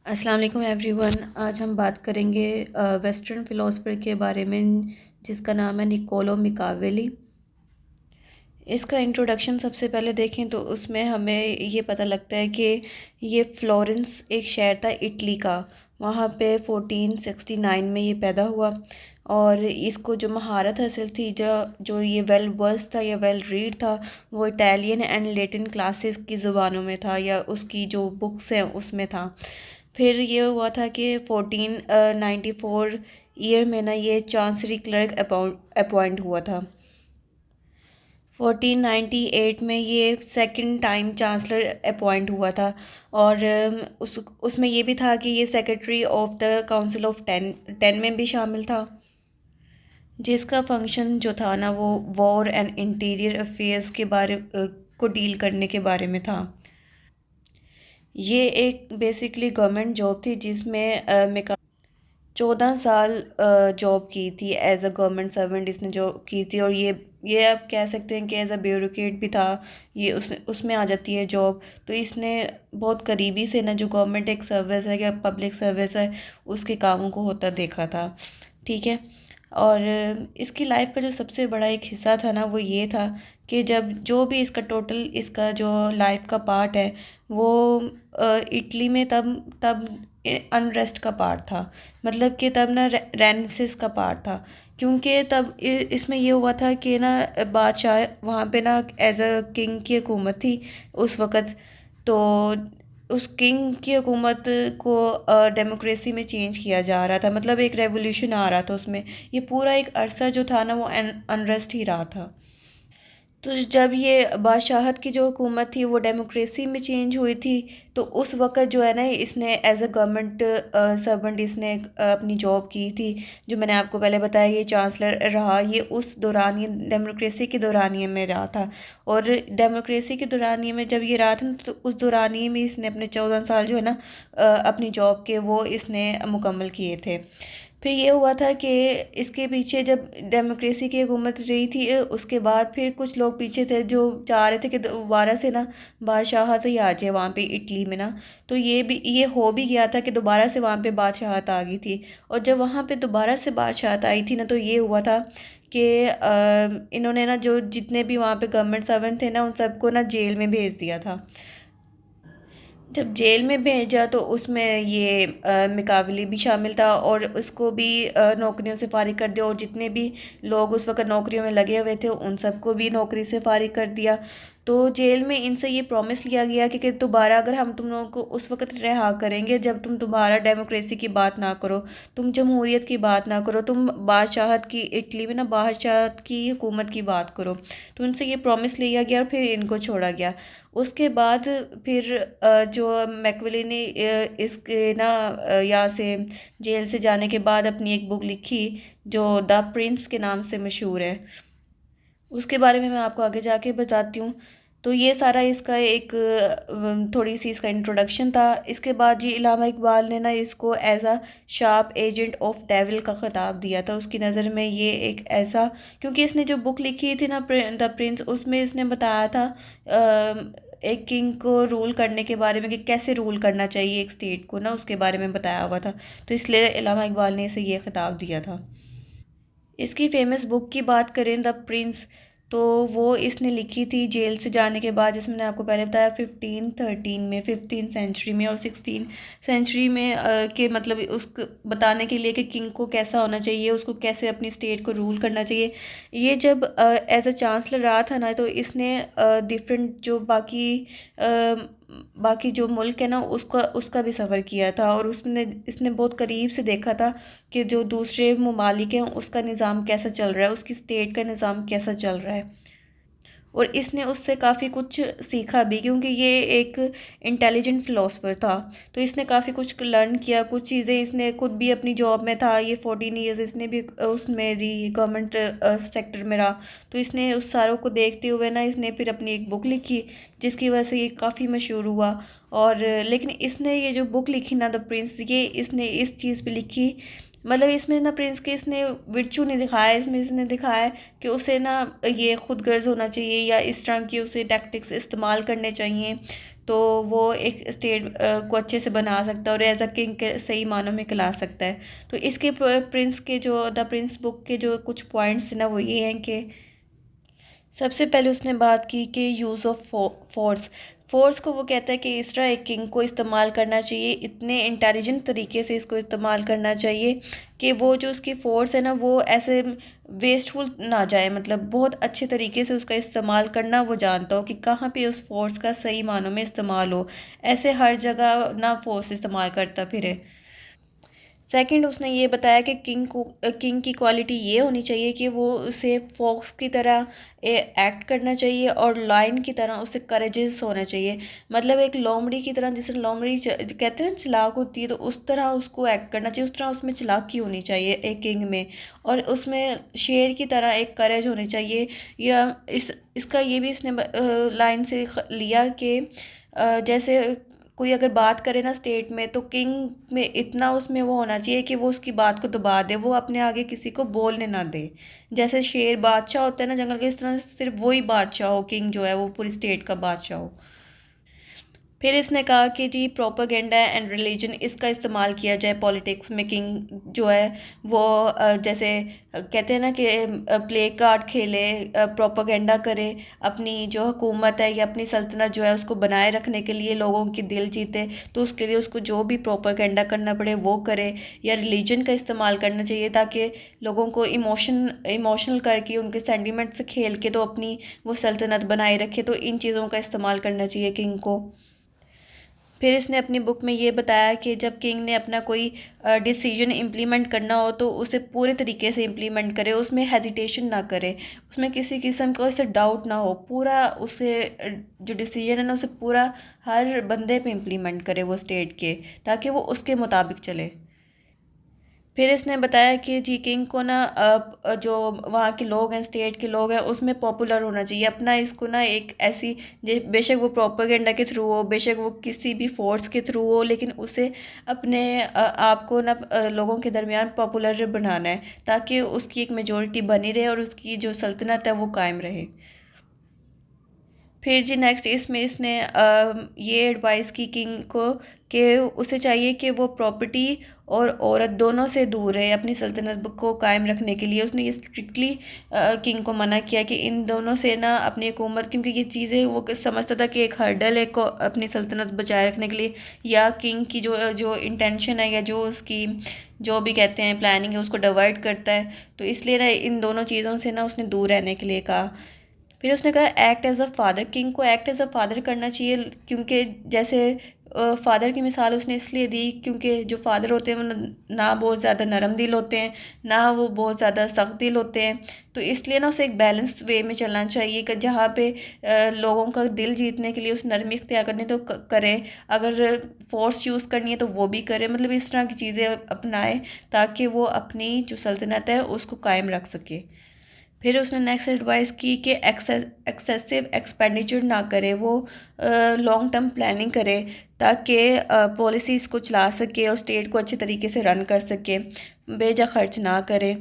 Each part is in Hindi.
अस्सलाम वालेकुम एवरीवन। आज हम बात करेंगे वेस्टर्न फ़िलासफ़र के बारे में जिसका नाम है निकोलो मिकावेली। इसका इंट्रोडक्शन सबसे पहले देखें तो उसमें हमें ये पता लगता है कि ये फ्लोरेंस एक शहर था इटली का। वहाँ पे 1469 में ये पैदा हुआ और इसको जो महारत हासिल थी, जो जो ये वेल वर्स था या वेल रीड था, वो इटालियन एंड लैटिन क्लासेस की ज़ुबानों में था या उसकी जो बुक्स हैं उसमें था। फिर ये हुआ था कि 1494 ईयर में ना ये चांसरी क्लर्क अपॉइंट हुआ था। 1498 में ये सेकंड टाइम चांसलर अपॉइंट हुआ था और उसमें ये भी था कि ये secretary of the council of ten में भी शामिल था, जिसका फंक्शन जो था ना वो वॉर एंड इंटीरियर अफेयर्स के बारे को डील करने के बारे में था। ये एक बेसिकली गवर्नमेंट जॉब थी जिसमें 14 साल जॉब की थी एज अ गवर्नमेंट सर्वेंट इसने जॉब की थी। और ये आप कह सकते हैं कि एज अ ब्यूरोक्रेट भी था। ये उसमें आ जाती है जॉब। तो इसने बहुत करीबी से ना जो गवर्नमेंट एक सर्विस है या पब्लिक सर्विस है उसके कामों को होता देखा था। ठीक है। और इसकी लाइफ का जो सबसे बड़ा एक हिस्सा था ना वो ये था कि जब जो भी इसका टोटल इसका जो लाइफ का पार्ट है वो इटली में तब तब अनरेस्ट का पार्ट था। मतलब कि तब ना रेनेसांस का पार्ट था, क्योंकि तब इसमें ये हुआ था कि ना बादशाह वहाँ पे ना एज अ किंग की हुकूमत थी उस वक़्त। तो उस किंग की हुकूमत को डेमोक्रेसी में चेंज किया जा रहा था, मतलब एक रेवोल्यूशन आ रहा था उसमें। ये पूरा एक अरसा जो था ना वो अनरेस्ट ही रहा था। तो जब ये बादशाहत की जो हुकूमत थी वो डेमोक्रेसी में चेंज हुई थी, तो उस वक़्त जो है ना इसने एज अ गवर्नमेंट सर्वेंट इसने अपनी जॉब की थी। जो मैंने आपको पहले बताया ये चांसलर रहा, ये उस दौरान ये डेमोक्रेसी के दौरानिए में रहा था। और डेमोक्रेसी के दौरानिए में जब ये रहा था ना, तो उस दौरानिए में इसने अपने 14 साल जो है ना अपनी जॉब के वो इसने मुकम्मल किए थे। फिर ये हुआ था कि इसके पीछे जब डेमोक्रेसी की हुकूमत रही थी उसके बाद फिर कुछ लोग पीछे थे जो चाह रहे थे कि दोबारा से ना बादशाहत ही आ जाए वहाँ पे इटली में ना। तो ये हो भी गया था कि दोबारा से वहाँ पे बादशाहत आ गई थी। और जब वहाँ पे दोबारा से बादशाहत आई थी ना तो ये हुआ था कि इन्होंने ना जो जितने भी वहाँ पे गवर्नमेंट सर्वेंट थे ना उन सबको ना जेल में भेज दिया था। जब जेल में भेजा तो उसमें ये मिकावली भी शामिल था और उसको भी नौकरियों से फारिग कर दिया। और जितने भी लोग उस वक़्त नौकरियों में लगे हुए थे उन सबको भी नौकरी से फारिग कर दिया। तो जेल में इनसे ये प्रॉमिस लिया गया कि दोबारा अगर हम तुम लोगों को उस वक़्त रिहा करेंगे जब तुम दोबारा डेमोक्रेसी की बात ना करो, तुम जमहूरियत की बात ना करो, तुम बादशाहत की इटली में ना बादशाहत की हुकूमत की बात करो। तो उनसे ये प्रॉमिस लिया गया और फिर इनको छोड़ा गया। उसके बाद फिर जो मैकविली ने इसके ना यहाँ से जेल से जाने के बाद अपनी एक बुक लिखी जो द प्रिंस के नाम से मशहूर है। उसके बारे में मैं आपको आगे जाके बताती हूँ। तो ये सारा इसका एक थोड़ी सी इसका इंट्रोडक्शन था। इसके बाद जी इलामा इकबाल ने ना इसको as a sharp agent of devil का ख़िताब दिया था। उसकी नज़र में ये एक ऐसा, क्योंकि इसने जो बुक लिखी थी ना द प्रिंस, उसमें इसने बताया था एक किंग को रूल करने के बारे में कि कैसे रूल करना चाहिए एक स्टेट को ना, उसके बारे में बताया हुआ था। तो इसलिए इलामा इकबाल ने इसे ये ख़िताब दिया था। इसकी फ़ेमस बुक की बात करें द प्रिंस, तो वो इसने लिखी थी जेल से जाने के बाद, जिसमें मैंने आपको पहले बताया 1513 में, 15 सेंचुरी में और 16 सेंचुरी में के मतलब उसको बताने के लिए कि किंग को कैसा होना चाहिए, उसको कैसे अपनी स्टेट को रूल करना चाहिए। ये जब एज अ चांसलर रहा था ना तो इसने डिफरेंट जो बाकी जो मुल्क है ना उसका उसका भी सफ़र किया था। और उसने इसने बहुत करीब से देखा था कि जो दूसरे ममालिक हैं उसका निज़ाम कैसा चल रहा है, उसकी स्टेट का निज़ाम कैसा चल रहा है। और इसने उससे काफ़ी कुछ सीखा भी, क्योंकि ये एक इंटेलिजेंट फ़िलासफ़र था। तो इसने काफ़ी कुछ लर्न किया, कुछ चीज़ें इसने खुद भी अपनी जॉब में था। ये 14 ईयर्स इसने भी उसमें रही, गवर्नमेंट सेक्टर में रहा। तो इसने उस सारों को देखते हुए ना इसने फिर अपनी एक बुक लिखी जिसकी वजह से ये काफ़ी मशहूर हुआ। और लेकिन इसने ये जो बुक लिखी ना द प्रिंस, ये इसने इस चीज़ पे लिखी, मतलब इसमें ना प्रिंस के इसने विर्चू नहीं दिखाया, इसमें इसने दिखाया है कि उसे ना ये खुद गर्ज होना चाहिए या इस तरह की उसे टैक्टिक्स इस्तेमाल करने चाहिए। तो वो एक स्टेट को अच्छे से बना सकता है और एज अ किंग के सही मानों में खिला सकता है। तो इसके प्रिंस के जो द प्रिंस बुक के जो कुछ पॉइंट्स हैं ना वो ये हैं कि सबसे पहले उसने बात की कि यूज़ ऑफ फोर्स। फोर्स को वो कहता है कि इस तरह एक किंग को इस्तेमाल करना चाहिए, इतने इंटेलिजेंट तरीके से इसको इस्तेमाल करना चाहिए कि वो जो उसकी फ़ोर्स है ना वो ऐसे वेस्टफुल ना जाए, मतलब बहुत अच्छे तरीके से उसका इस्तेमाल करना वो जानता हो कि कहाँ पे उस फोर्स का सही मानों में इस्तेमाल हो, ऐसे हर जगह ना फोर्स इस्तेमाल करता फिरे। सेकंड उसने ये बताया कि किंग की क्वालिटी ये होनी चाहिए कि वो उसे फॉक्स की तरह एक्ट करना चाहिए और लायन की तरह उसे करेजेस होना चाहिए। मतलब एक लोमड़ी की तरह, जैसे लोमड़ी कहते हैं चालाक होती है, तो उस तरह उसको एक्ट करना चाहिए, उस तरह उसमें चालाकी होनी चाहिए एक किंग में। और उसमें शेर की तरह एक करेज होनी चाहिए। या इसका ये भी इसने लाइन से लिया कि जैसे कोई अगर बात करे ना स्टेट में, तो किंग में इतना उसमें वो होना चाहिए कि वो उसकी बात को दबा दे, वो अपने आगे किसी को बोलने ना दे। जैसे शेर बादशाह होता है ना जंगल के, इस तरह सिर्फ वही बादशाह हो, किंग जो है वो पूरी स्टेट का बादशाह हो। फिर इसने कहा कि जी प्रोपागेंडा एंड रिलीजन इसका इस्तेमाल किया जाए पॉलिटिक्स में। किंग जो है वो जैसे कहते हैं ना कि प्ले कार्ड खेले, प्रोपागेंडा करे, अपनी जो हुकूमत है या अपनी सल्तनत जो है उसको बनाए रखने के लिए, लोगों के दिल जीते, तो उसके लिए उसको जो भी प्रोपागेंडा करना पड़े वो करे। या रिलीजन का इस्तेमाल करना चाहिए ताकि लोगों को इमोशनल करके उनके सेंटिमेंट से खेल के तो अपनी वो सल्तनत बनाए रखे। तो इन चीज़ों का इस्तेमाल करना चाहिए किंग को। फिर इसने अपनी बुक में ये बताया कि जब किंग ने अपना कोई डिसीजन इम्प्लीमेंट करना हो तो उसे पूरे तरीके से इम्प्लीमेंट करे, उसमें हेजिटेशन ना करे, उसमें किसी किस्म का उसे डाउट ना हो, पूरा उसे जो डिसीजन है ना उसे पूरा हर बंदे पे इम्प्लीमेंट करे वो स्टेट के, ताकि वो उसके मुताबिक चले। फिर इसने बताया कि जी किंग को ना जो वहाँ के लोग हैं, स्टेट के लोग हैं, उसमें पॉपुलर होना चाहिए अपना। इसको ना एक ऐसी बेशक वो प्रोपेगेंडा के थ्रू हो, बेशक वो किसी भी फोर्स के थ्रू हो, लेकिन उसे अपने आप को ना लोगों के दरमियान पॉपुलर बनाना है, ताकि उसकी एक मेजोरिटी बनी रहे और उसकी जो सल्तनत है वो कायम रहे। फिर जी नेक्स्ट इसमें इसने ये एडवाइस की किंग को कि उसे चाहिए कि वो प्रॉपर्टी और औरत दोनों से दूर रहे अपनी सल्तनत को कायम रखने के लिए। उसने ये स्ट्रिक्टली किंग को मना किया कि इन दोनों से ना अपनी हुकूमत, क्योंकि ये चीज़ें वो समझता था कि एक हर्डल है को अपनी सल्तनत बचाए रखने के लिए, या किंग की जो जो इंटेंशन है या जो उसकी जो भी कहते हैं प्लानिंग है उसको डिवाइड करता है। तो इसलिए ना इन दोनों चीज़ों से ना उसने दूर रहने के लिए कहा। फिर उसने कहा act as a father, king को एक्ट एज अ फादर करना चाहिए, क्योंकि जैसे फादर की मिसाल उसने इसलिए दी क्योंकि जो फादर होते हैं वो ना बहुत ज़्यादा नरम दिल होते हैं, ना वो बहुत ज़्यादा सख्त दिल होते हैं। तो इसलिए ना उसे एक बैलेंस वे में चलना चाहिए कि जहाँ पे लोगों का दिल जीतने के लिए उस नरमी इख्तियार करनी तो करे, अगर फोर्स यूज़ करनी है तो वो भी करे, मतलब इस तरह की चीज़ें अपनाए ताकि वो अपनी जो सल्तनत है उसको कायम रख सके। फिर उसने नेक्स्ट एडवाइस की कि एक्सेसिव एक्सपेंडिचर ना करे, वो लॉन्ग टर्म प्लानिंग करे ताकि पॉलिसीज़ को चला सके और स्टेट को अच्छे तरीके से रन कर सके, बेजा खर्च ना करे।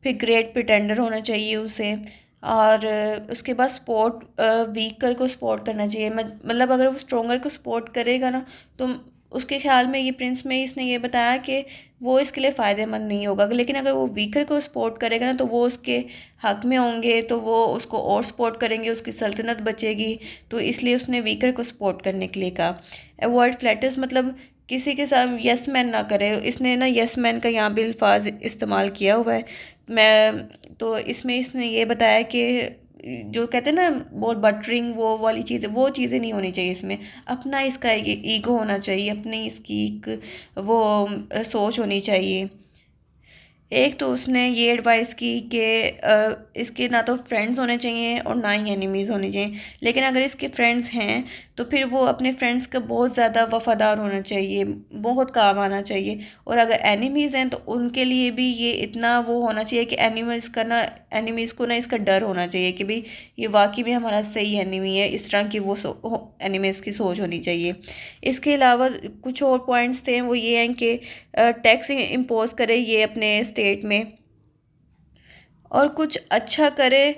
फिर ग्रेट प्रिटेंडर होना चाहिए उसे। और उसके बाद सपोर्ट, वीकर को सपोर्ट करना चाहिए, मतलब अगर वो स्ट्रोंगर को सपोर्ट करेगा ना, तो उसके ख्याल में ये प्रिंस में इसने ये बताया कि वो इसके लिए फ़ायदेमंद नहीं होगा। लेकिन अगर वो वीकर को सपोर्ट करेगा ना तो वो उसके हक में होंगे, तो वो उसको और सपोर्ट करेंगे, उसकी सल्तनत बचेगी। तो इसलिए उसने वीकर को सपोर्ट करने के लिए कहा। अवॉइड फ्लैटर्स, मतलब किसी के साथ यस मैन ना करे। इसने ना यस मैन का यहाँ भी अल्फाज इस्तेमाल किया हुआ है। मैं तो इसमें इसने ये बताया कि जो कहते हैं ना बहुत बटरिंग वो वाली चीज़ें, वो चीज़ें नहीं होनी चाहिए इसमें। अपना इसका ईगो होना चाहिए, अपनी इसकी एक वो सोच होनी चाहिए। एक तो उसने ये एडवाइस की कि इसके ना तो फ्रेंड्स होने चाहिए और ना ही एनिमीज़ होने चाहिए। लेकिन अगर इसके फ्रेंड्स हैं तो फिर वो अपने फ्रेंड्स का बहुत ज़्यादा वफ़ादार होना चाहिए, बहुत काम आना चाहिए। और अगर एनिमीज़ हैं तो उनके लिए भी ये इतना वो होना चाहिए कि एनिमीज़ को ना इसका डर होना चाहिए कि भाई ये वाकई में हमारा सही एनिमी है, इस तरह की वो एनिमीज़ की सोच होनी चाहिए। इसके अलावा कुछ और पॉइंट्स थे, वो ये हैं कि टैक्स इम्पोज करे ये अपने स्टेट में, और कुछ अच्छा करे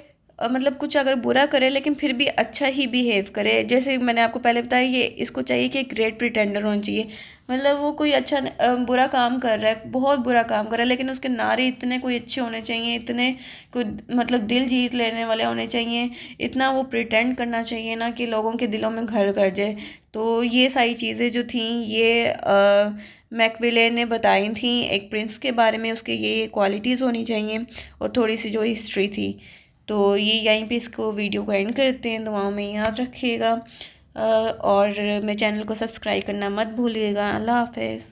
मतलब कुछ अगर बुरा करे लेकिन फिर भी अच्छा ही बिहेव करे। जैसे मैंने आपको पहले बताया, ये इसको चाहिए कि एक ग्रेट प्रिटेंडर होना चाहिए। मतलब वो कोई अच्छा बुरा काम कर रहा है, बहुत बुरा काम कर रहा है, लेकिन उसके नारे इतने कोई अच्छे होने चाहिए, इतने कोई मतलब दिल जीत लेने वाले होने चाहिए, इतना वो प्रिटेंड करना चाहिए ना कि लोगों के दिलों में घर कर जाए। तो ये सारी चीज़ें जो थी ये मैकविले ने बताई थी एक प्रिंस के बारे में, उसके ये क्वालिटीज़ होनी चाहिए और थोड़ी सी जो हिस्ट्री थी। तो ये यहीं पे इसको वीडियो को एंड करते हैं। दुआओं में याद रखिएगा और मेरे चैनल को सब्सक्राइब करना मत भूलिएगा। अल्लाह हाफ़िज़।